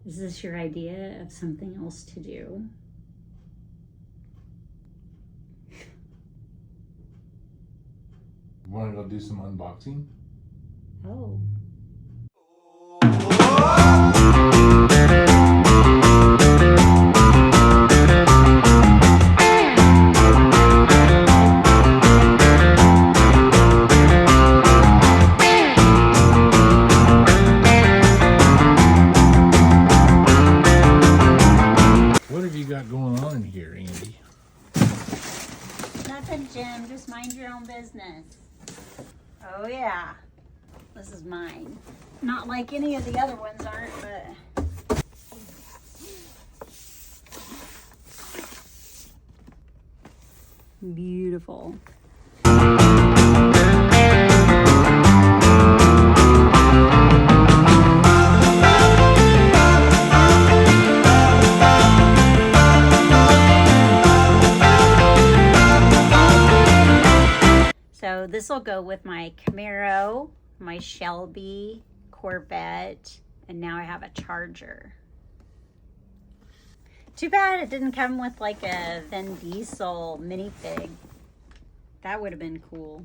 Is this your idea of something else to do? Want to go do some unboxing? Oh. What have you got going on in here, Andy? Nothing, Jim. Just mind your own business. Oh, yeah. This is mine. Not like any of the other ones aren't, but... Beautiful. So this will go with my Camaro, my Shelby, Corvette, and now I have a Charger. Too bad it didn't come with like a Vin Diesel minifig. That would have been cool.